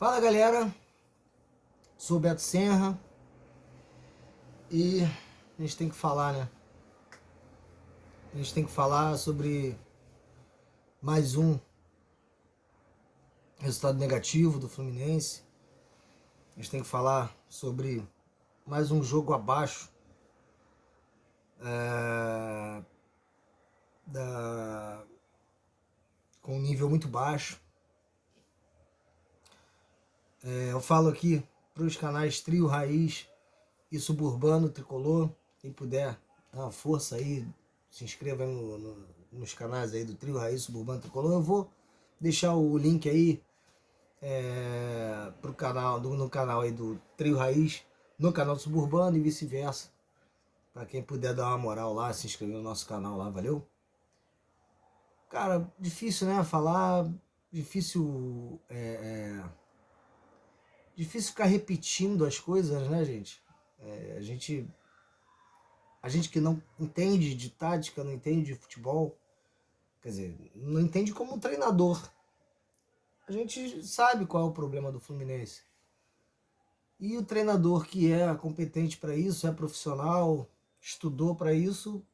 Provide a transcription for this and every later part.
Fala galera, sou o Beto Senra e a gente tem que falar, né? A gente tem que falar sobre mais um resultado negativo do Fluminense. A gente tem que falar sobre mais um jogo abaixo com um nível muito baixo. Eu falo aqui para os canais Trio Raiz e Suburbano Tricolor. Quem puder, dá uma força aí, se inscreva nos canais aí do Trio Raiz Suburbano Tricolor. Eu vou deixar o link aí pro canal, no canal aí do Trio Raiz, no canal do Suburbano e vice-versa. Para quem puder dar uma moral lá, se inscrever no nosso canal lá, valeu? Cara, difícil, né? Falar, difícil difícil ficar repetindo as coisas, né, gente? A gente que não entende de tática, não entende de futebol, quer dizer, não entende como treinador. A gente sabe qual é o problema do Fluminense. E o treinador que é competente para isso, é profissional, estudou para isso,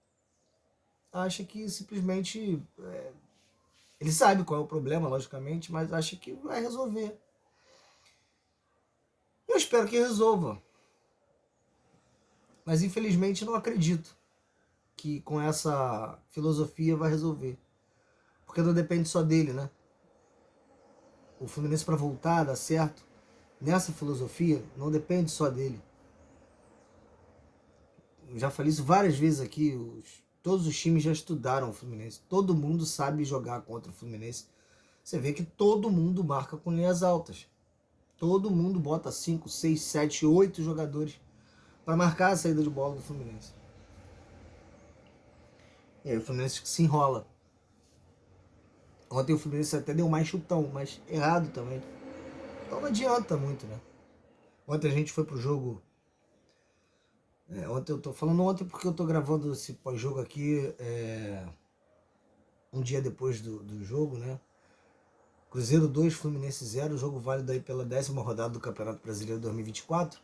acha que simplesmente... ele sabe qual é o problema, logicamente, mas acha que vai resolver. Eu espero que resolva. Mas infelizmente não acredito que com essa filosofia vai resolver. Porque não depende só dele, né? O Fluminense para voltar a dar certo nessa filosofia não depende só dele. Eu já falei isso várias vezes aqui. Todos os times já estudaram o Fluminense. Todo mundo sabe jogar contra o Fluminense. Você vê que todo mundo marca com linhas altas. Todo mundo bota 5, 6, 7, 8 jogadores para marcar a saída de bola do Fluminense. E aí o Fluminense se enrola. Ontem o Fluminense até deu mais chutão, mas errado também. Então não adianta muito, né? Ontem a gente foi pro jogo... ontem eu tô falando ontem porque eu tô gravando esse pós-jogo aqui um dia depois do jogo, né? Cruzeiro 2, Fluminense 0, jogo válido aí pela 10ª rodada do Campeonato Brasileiro 2024.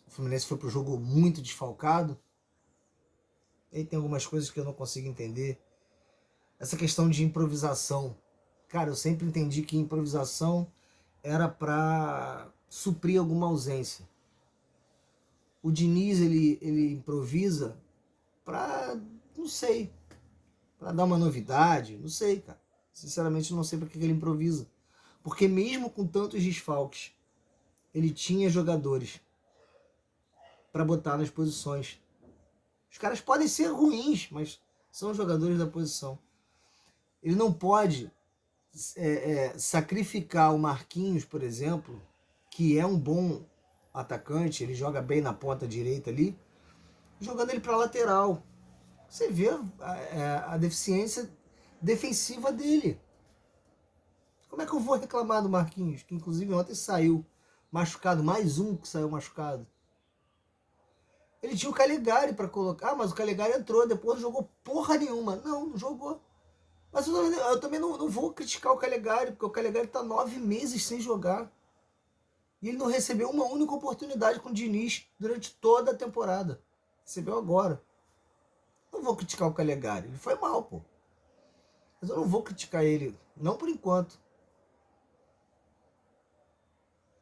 O Fluminense foi pro jogo muito desfalcado. E tem algumas coisas que eu não consigo entender. Essa questão de improvisação. Cara, eu sempre entendi que improvisação era para suprir alguma ausência. O Diniz, ele improvisa para, não sei, para dar uma novidade, não sei, cara. Sinceramente, não sei para que ele improvisa. Porque mesmo com tantos desfalques, ele tinha jogadores para botar nas posições. Os caras podem ser ruins, mas são jogadores da posição. Ele não pode sacrificar o Marquinhos, por exemplo, que é um bom atacante, ele joga bem na ponta direita ali, jogando ele para lateral. Você vê a deficiência defensiva dele. Como é que eu vou reclamar do Marquinhos, que inclusive ontem saiu machucado, mais um que saiu machucado? Ele tinha o Calegari para colocar, mas o Calegari entrou, depois não jogou porra nenhuma. Não jogou. Mas eu também não vou criticar o Calegari, porque o Calegari está 9 meses sem jogar. E ele não recebeu uma única oportunidade com o Diniz durante toda a temporada. Recebeu agora. Não vou criticar o Calegari, ele foi mal, pô. Mas eu não vou criticar ele, não por enquanto.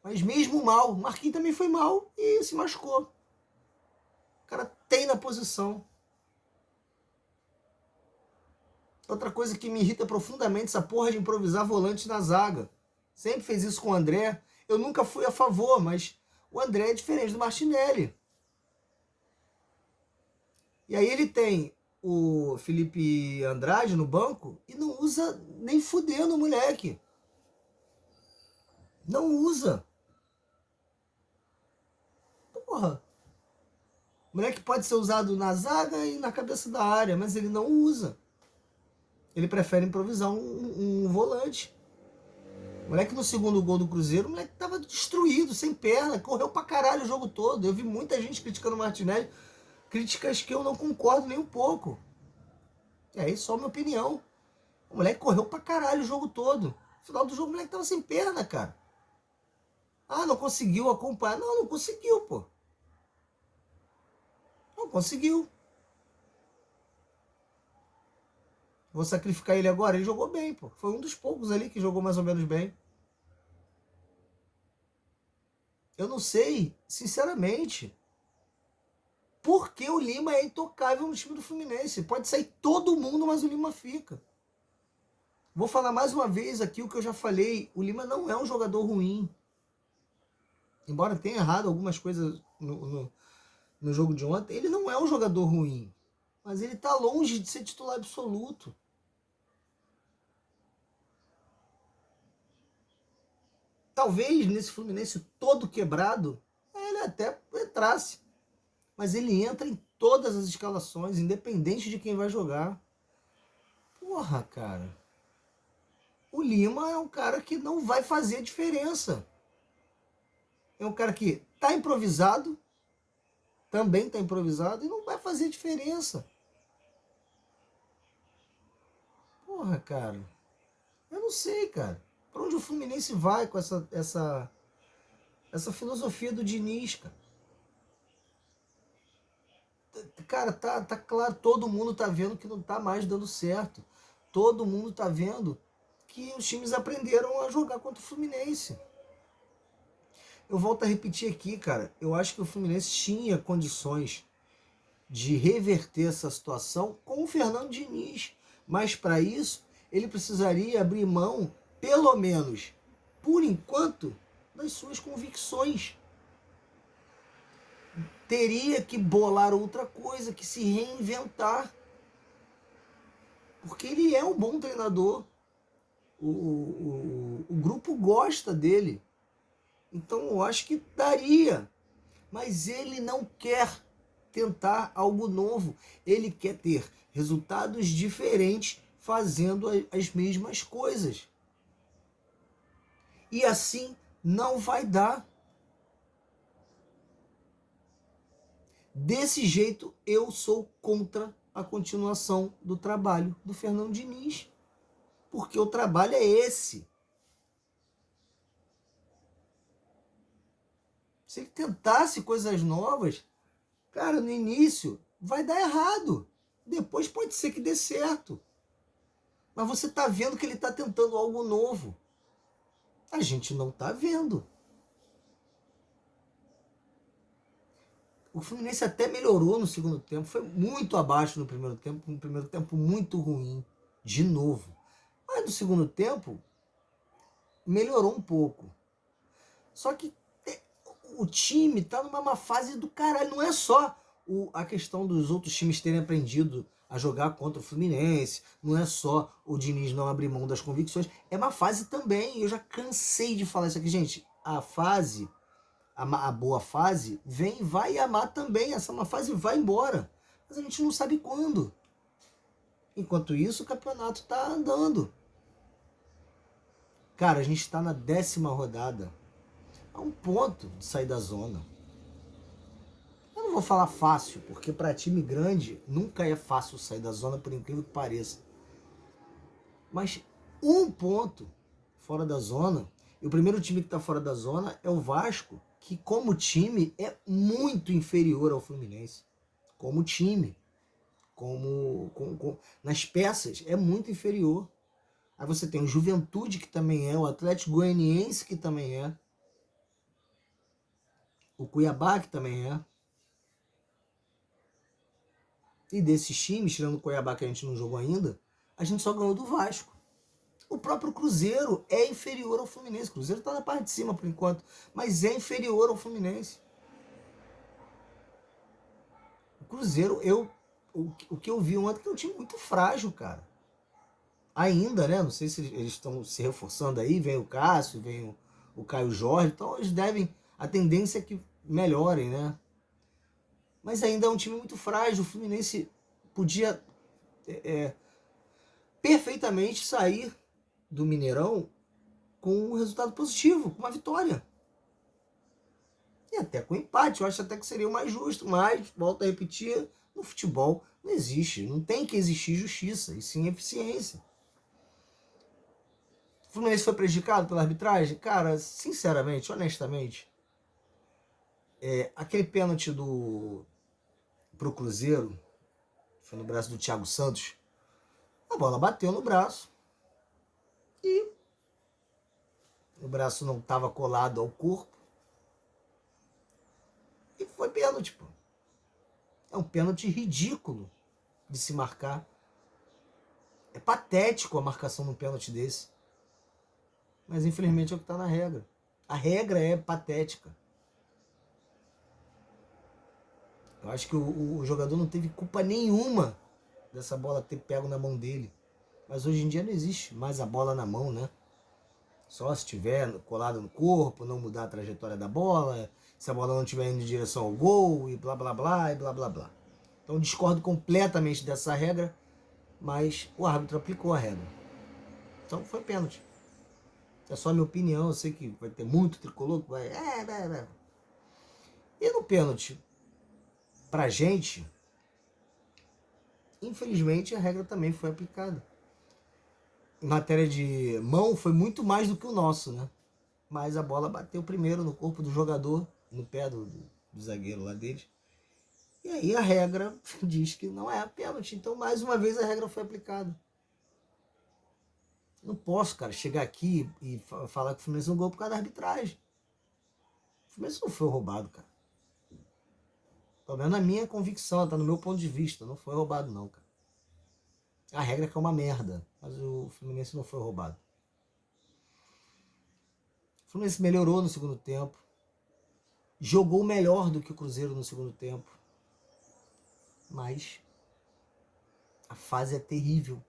Mas mesmo mal, o Marquinhos também foi mal e se machucou. O cara tem na posição. Outra coisa que me irrita profundamente, essa porra de improvisar volante na zaga. Sempre fez isso com o André. Eu nunca fui a favor, mas o André é diferente do Martinelli. E aí ele tem o Felipe Andrade no banco e não usa nem fudendo o moleque. Não usa. Porra. O moleque pode ser usado na zaga e na cabeça da área, mas ele não usa. Ele prefere improvisar um volante. O moleque no segundo gol do Cruzeiro, o moleque tava destruído, sem perna, correu pra caralho o jogo todo. Eu vi muita gente criticando o Martinelli, críticas que eu não concordo nem um pouco. É isso, só minha opinião. O O moleque correu pra caralho o jogo todo. No final do jogo o moleque tava sem perna, cara. Ah, não conseguiu acompanhar. Não, não conseguiu, pô. Não conseguiu. Vou sacrificar ele agora. Ele jogou bem, pô. Foi um dos poucos ali que jogou mais ou menos bem. Eu não sei, sinceramente, por que o Lima é intocável no time do Fluminense. Pode sair todo mundo, mas o Lima fica. Vou falar mais uma vez aqui o que eu já falei. O Lima não é um jogador ruim. Embora tenha errado algumas coisas no jogo de ontem, ele não é um jogador ruim. Mas ele está longe de ser titular absoluto. Talvez nesse Fluminense todo quebrado, ele até entrasse. Mas ele entra em todas as escalações, independente de quem vai jogar. Porra, cara. O Lima é um cara que não vai fazer diferença. É um cara que tá improvisado, também tá improvisado, e não vai fazer diferença. Porra, cara. Eu não sei, cara. Pra onde o Fluminense vai com essa filosofia do Diniz, cara? Cara, tá claro, todo mundo tá vendo que não tá mais dando certo. Todo mundo tá vendo que os times aprenderam a jogar contra o Fluminense. Eu volto a repetir aqui, cara. Eu acho que o Fluminense tinha condições de reverter essa situação com o Fernando Diniz. Mas para isso, ele precisaria abrir mão, pelo menos por enquanto, das suas convicções. Teria que bolar outra coisa, que se reinventar. Porque ele é um bom treinador. O grupo gosta dele. Então eu acho que daria. Mas ele não quer tentar algo novo. Ele quer ter resultados diferentes fazendo as mesmas coisas. E assim não vai dar. Desse jeito, eu sou contra a continuação do trabalho do Fernando Diniz. Porque o trabalho é esse. Se ele tentasse coisas novas, cara, no início vai dar errado. Depois pode ser que dê certo. Mas você está vendo que ele está tentando algo novo. A gente não está vendo. O Fluminense até melhorou no segundo tempo. Foi muito abaixo no primeiro tempo. Um primeiro tempo muito ruim. De novo. Mas no segundo tempo, melhorou um pouco. Só que o time tá numa má fase do caralho. Não é só a questão dos outros times terem aprendido a jogar contra o Fluminense. Não é só o Diniz não abrir mão das convicções. É má fase também. Eu já cansei de falar isso aqui, gente. A fase, a boa fase, vem, vai e a má também. Essa má fase vai embora. Mas a gente não sabe quando. Enquanto isso, o campeonato tá andando. Cara, a gente está na 10ª rodada. A um ponto de sair da zona. Eu não vou falar fácil, porque para time grande nunca é fácil sair da zona, por incrível que pareça. Mas um ponto fora da zona, e o primeiro time que está fora da zona é o Vasco, que como time é muito inferior ao Fluminense. Como time. Nas peças é muito inferior. Aí você tem o Juventude, que também é, o Atlético Goianiense, que também é, o Cuiabá, que também é. E desses times, tirando o Cuiabá que a gente não jogou ainda, a gente só ganhou do Vasco. O próprio Cruzeiro é inferior ao Fluminense. O Cruzeiro está na parte de cima por enquanto, mas é inferior ao Fluminense. O Cruzeiro, o que eu vi ontem, que é um time muito frágil, cara. Ainda, né? Não sei se eles estão se reforçando aí, vem o Cássio, vem o Caio Jorge, então eles devem, a tendência é que melhorem, né? Mas ainda é um time muito frágil. O Fluminense podia perfeitamente sair do Mineirão com um resultado positivo, com uma vitória. E até com empate, eu acho até que seria o mais justo, mas, volto a repetir, no futebol não existe, não tem que existir justiça, e sim eficiência. Fluminense foi prejudicado pela arbitragem? Cara, sinceramente, honestamente, aquele pênalti pro Cruzeiro, foi no braço do Thiago Santos, a bola bateu no braço e o braço não estava colado ao corpo e foi pênalti, pô. É um pênalti ridículo de se marcar. É patético a marcação num pênalti desse. Mas infelizmente é o que está na regra. A regra é patética. Eu acho que o jogador não teve culpa nenhuma dessa bola ter pego na mão dele. Mas hoje em dia não existe mais a bola na mão, né? Só se tiver colado no corpo, não mudar a trajetória da bola, se a bola não estiver indo em direção ao gol, e blá blá blá, e blá blá blá. Então discordo completamente dessa regra, mas o árbitro aplicou a regra. Então foi pênalti. É só a minha opinião, eu sei que vai ter muito tricolor que vai... E no pênalti, pra gente, infelizmente a regra também foi aplicada. Em matéria de mão, foi muito mais do que o nosso, né? Mas a bola bateu primeiro no corpo do jogador, no pé do zagueiro lá deles. E aí a regra diz que não é pênalti. Então, mais uma vez, a regra foi aplicada. Não posso, cara, chegar aqui e falar que o Fluminense não ganhou por causa da arbitragem. O Fluminense não foi roubado, cara. Pelo menos na minha convicção, tá no meu ponto de vista. Não foi roubado, não, cara. A regra é que é uma merda, mas o Fluminense não foi roubado. O Fluminense melhorou no segundo tempo. Jogou melhor do que o Cruzeiro no segundo tempo. Mas a fase é terrível.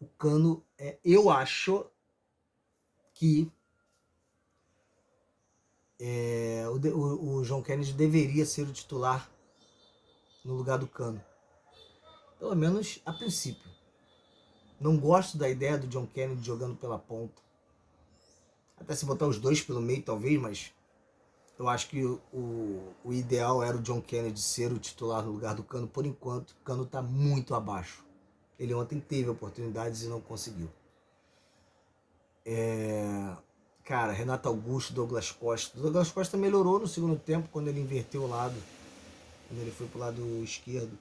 O Cano, eu acho que o John Kennedy deveria ser o titular no lugar do Cano. Pelo menos a princípio. Não gosto da ideia do John Kennedy jogando pela ponta. Até se botar os dois pelo meio, talvez, mas eu acho que o ideal era o John Kennedy ser o titular no lugar do Cano. Por enquanto, o Cano está muito abaixo. Ele ontem teve oportunidades e não conseguiu. Cara, Renato Augusto, Douglas Costa. Douglas Costa melhorou no segundo tempo quando ele inverteu o lado. Quando ele foi pro lado esquerdo.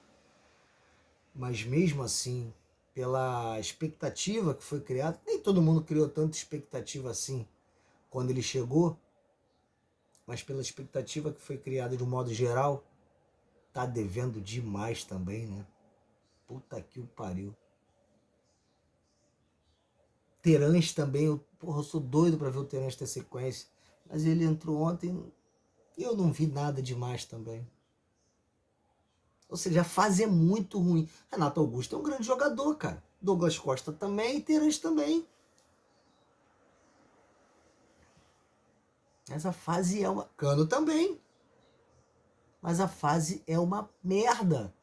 Mas mesmo assim, pela expectativa que foi criada, nem todo mundo criou tanta expectativa assim quando ele chegou, mas pela expectativa que foi criada de um modo geral, tá devendo demais também, né? Puta que o pariu. Terãs também, eu sou doido pra ver o Terãs ter sequência, mas ele entrou ontem e eu não vi nada demais também. Ou seja, a fase é muito ruim. Renato Augusto é um grande jogador, cara. Douglas Costa também e Terãs também. Mas a fase é uma... Cano também. Mas a fase é uma merda.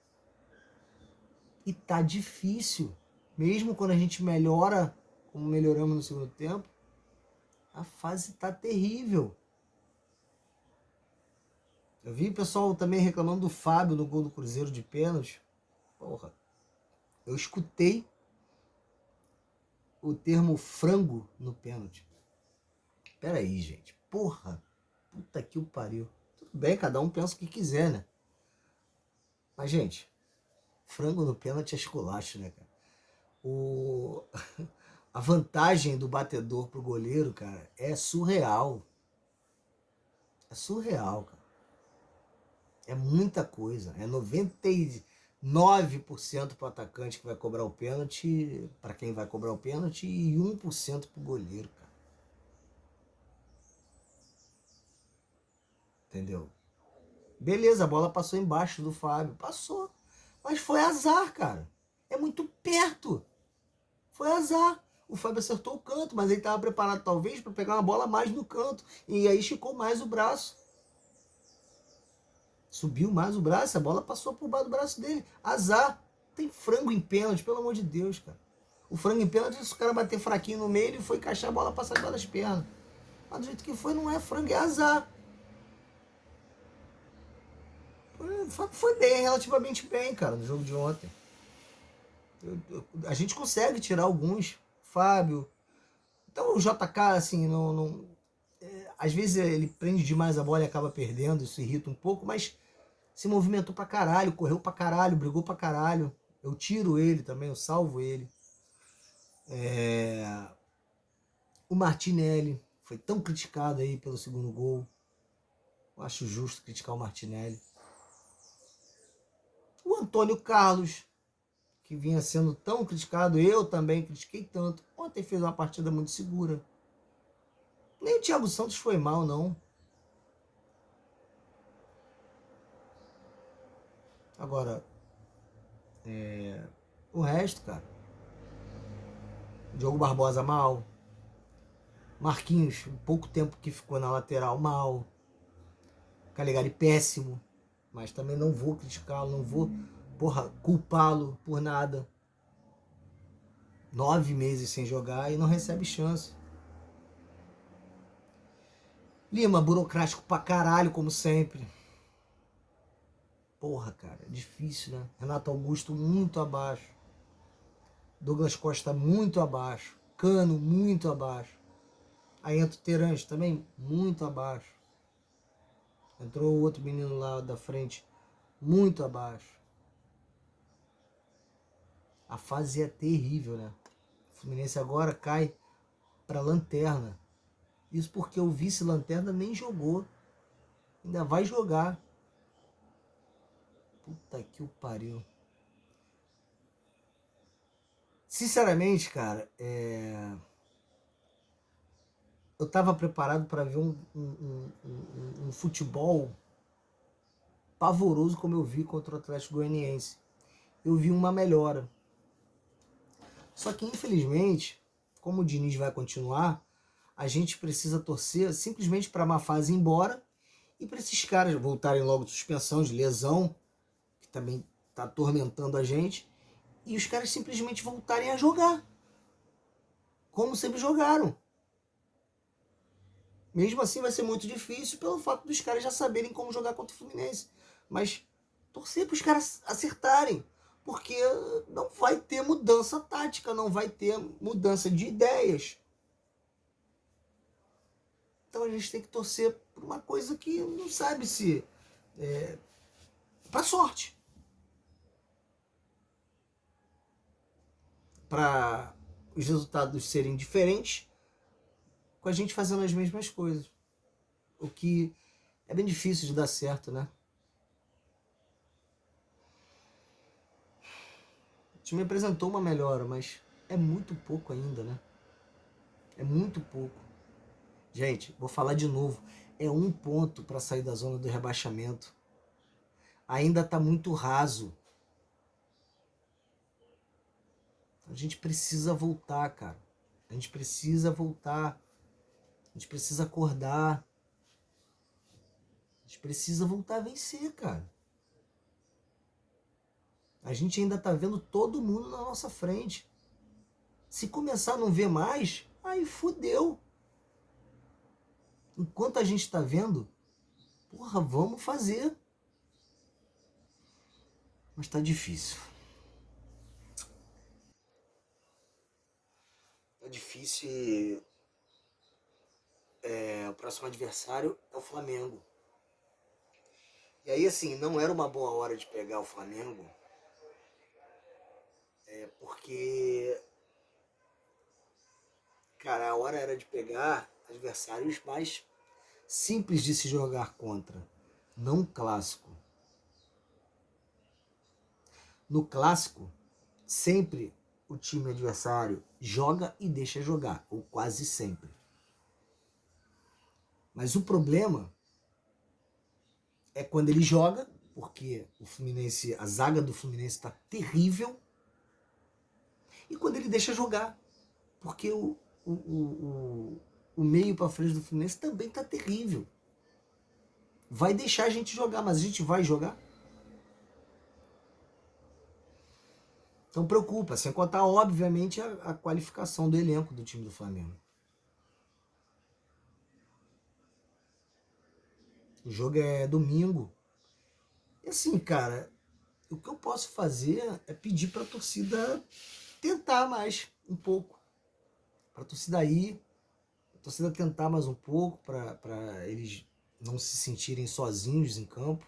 E tá difícil. Mesmo quando a gente melhora, como melhoramos no segundo tempo, a fase tá terrível. Eu vi o pessoal também reclamando do Fábio no gol do Cruzeiro de pênalti. Porra. Eu escutei o termo frango no pênalti. Pera aí, gente. Porra. Puta que o pariu. Tudo bem, cada um pensa o que quiser, né? Mas, gente, frango no pênalti é esculacho, né, cara? A vantagem do batedor pro goleiro, cara, é surreal. É surreal, cara. É muita coisa. É 99% pro atacante que vai cobrar o pênalti, para quem vai cobrar o pênalti, e 1% pro goleiro, cara. Entendeu? Beleza, a bola passou embaixo do Fábio. Passou. Mas foi azar, cara. É muito perto. Foi azar. O Fábio acertou o canto, mas ele estava preparado talvez para pegar uma bola mais no canto. E aí esticou mais o braço. Subiu mais o braço, a bola passou por baixo do braço dele. Azar. Tem frango em pênalti, pelo amor de Deus, cara. O frango em pênalti, se o cara bater fraquinho no meio, ele foi encaixar a bola passar debaixo das pernas. Mas do jeito que foi, não é frango, é azar. Foi bem, relativamente bem, cara, no jogo de ontem. A gente consegue tirar alguns. Fábio, Então o JK, assim, às vezes ele prende demais a bola e acaba perdendo, isso irrita um pouco, mas se movimentou pra caralho, correu pra caralho, brigou pra caralho. Eu tiro ele também, eu salvo ele. O Martinelli foi tão criticado aí pelo segundo gol. Eu acho justo criticar o Martinelli. O Antônio Carlos, que vinha sendo tão criticado, eu também critiquei tanto. Ontem fez uma partida muito segura. Nem o Thiago Santos foi mal, não. Agora, o resto, cara. Diogo Barbosa mal. Marquinhos, pouco tempo que ficou na lateral, mal. Calegari péssimo. Mas também não vou criticá-lo, não vou, porra, culpá-lo por nada. 9 meses sem jogar e não recebe chance. Lima, burocrático pra caralho, como sempre. Porra, cara, é difícil, né? Renato Augusto muito abaixo. Douglas Costa muito abaixo. Cano muito abaixo. Aí entra o Terãs também muito abaixo. Entrou o outro menino lá da frente muito abaixo. A fase é terrível, né? O Fluminense agora cai pra lanterna. Isso porque o vice-lanterna nem jogou. Ainda vai jogar. Puta que o pariu. Sinceramente, cara, eu tava preparado para ver um futebol pavoroso como eu vi contra o Atlético Goianiense. Eu vi uma melhora. Só que, infelizmente, como o Diniz vai continuar, a gente precisa torcer simplesmente para a má fase ir embora e para esses caras voltarem logo de suspensão, de lesão, que também está atormentando a gente, e os caras simplesmente voltarem a jogar, como sempre jogaram. Mesmo assim vai ser muito difícil pelo fato dos caras já saberem como jogar contra o Fluminense. Mas torcer para os caras acertarem, porque não vai ter mudança tática, não vai ter mudança de ideias. Então a gente tem que torcer por uma coisa que não sabe se... para sorte. Para os resultados serem diferentes, com a gente fazendo as mesmas coisas. O que é bem difícil de dar certo, né? O time apresentou uma melhora, mas é muito pouco ainda, né? É muito pouco. Gente, vou falar de novo. É 1 ponto para sair da zona do rebaixamento. Ainda está muito raso. A gente precisa voltar, cara. A gente precisa voltar. A gente precisa acordar. A gente precisa voltar a vencer, cara. A gente ainda tá vendo todo mundo na nossa frente. Se começar a não ver mais, aí fudeu. Enquanto a gente tá vendo, porra, vamos fazer. Mas tá difícil. Tá difícil e o próximo adversário é o Flamengo. E aí, assim, não era uma boa hora de pegar o Flamengo, porque, cara, a hora era de pegar adversários mais simples de se jogar contra, não clássico. No clássico, sempre o time adversário joga e deixa jogar, ou quase sempre. Mas o problema é quando ele joga, porque o Fluminense, a zaga do Fluminense está terrível, e quando ele deixa jogar, porque o meio para frente do Fluminense também está terrível. Vai deixar a gente jogar, mas a gente vai jogar? Então preocupa, sem contar, obviamente, a qualificação do elenco do time do Flamengo. O jogo é domingo. E assim, cara, o que eu posso fazer é pedir para a torcida tentar mais um pouco. Para a torcida ir, a torcida tentar mais um pouco, para eles não se sentirem sozinhos em campo.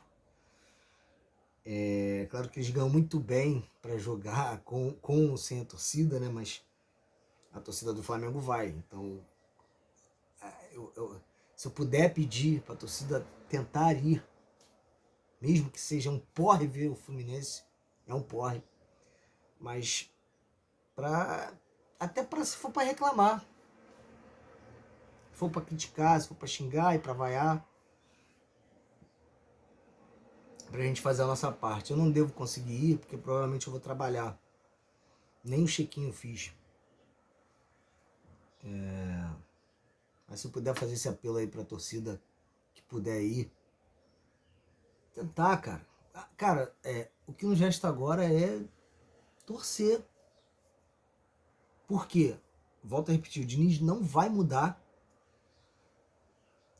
É claro que eles ganham muito bem para jogar com ou sem a torcida, né? Mas a torcida do Flamengo vai. Então, se eu puder pedir para a torcida tentar ir, mesmo que seja um porre ver o Fluminense, é um porre. Mas até para se for para reclamar, se for para criticar, se for para xingar e para vaiar, pra gente fazer a nossa parte. Eu não devo conseguir ir, porque provavelmente eu vou trabalhar. Nem o check-in fiz. Mas se eu puder fazer esse apelo aí pra torcida que puder ir, tentar, cara. Cara, o que nos resta agora é torcer. Por quê? Volto a repetir, o Diniz não vai mudar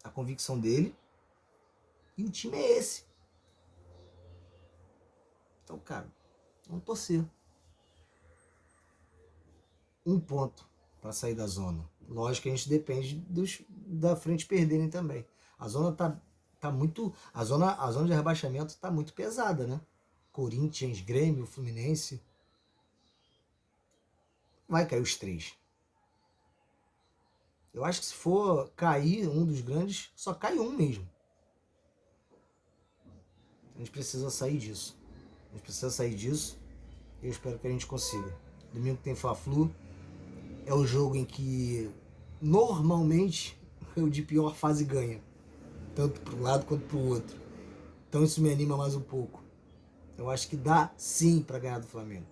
a convicção dele e o time é esse. Então, cara, vamos torcer. Um ponto para sair da zona. Lógico que a gente depende da frente perderem também. A zona tá muito. A zona de rebaixamento tá muito pesada, né? Corinthians, Grêmio, Fluminense. Vai cair os três. Eu acho que se for cair um dos grandes, só cai um mesmo. A gente precisa sair disso. A gente precisa sair disso. E eu espero que a gente consiga. Domingo tem Fla-Flu. É o jogo em que normalmente o de pior fase ganha. Tanto para um lado quanto para o outro. Então isso me anima mais um pouco. Eu acho que dá sim para ganhar do Flamengo.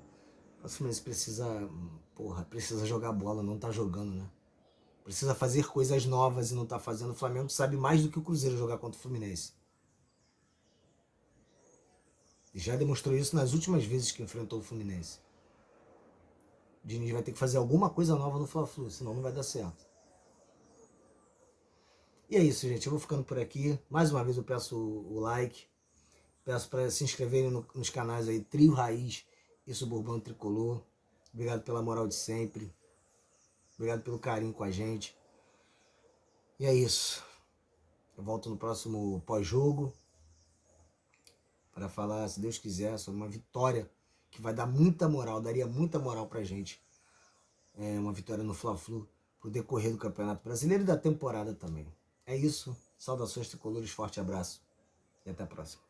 O Fluminense precisa jogar bola, não tá jogando, né? Precisa fazer coisas novas e não tá fazendo. O Flamengo sabe mais do que o Cruzeiro jogar contra o Fluminense. E já demonstrou isso nas últimas vezes que enfrentou o Fluminense. O Diniz vai ter que fazer alguma coisa nova no Fla-Flu, senão não vai dar certo. E é isso, gente. Eu vou ficando por aqui. Mais uma vez eu peço o like. Peço para se inscreverem nos canais aí, Trio Raiz e Suburbano Tricolor. Obrigado pela moral de sempre. Obrigado pelo carinho com a gente. E é isso. Eu volto no próximo pós-jogo para falar, se Deus quiser, sobre uma vitória que vai dar muita moral, daria muita moral pra gente. Uma vitória no Fla-Flu pro decorrer do Campeonato Brasileiro e da temporada também. É isso. Saudações tricolores, forte abraço e até a próxima.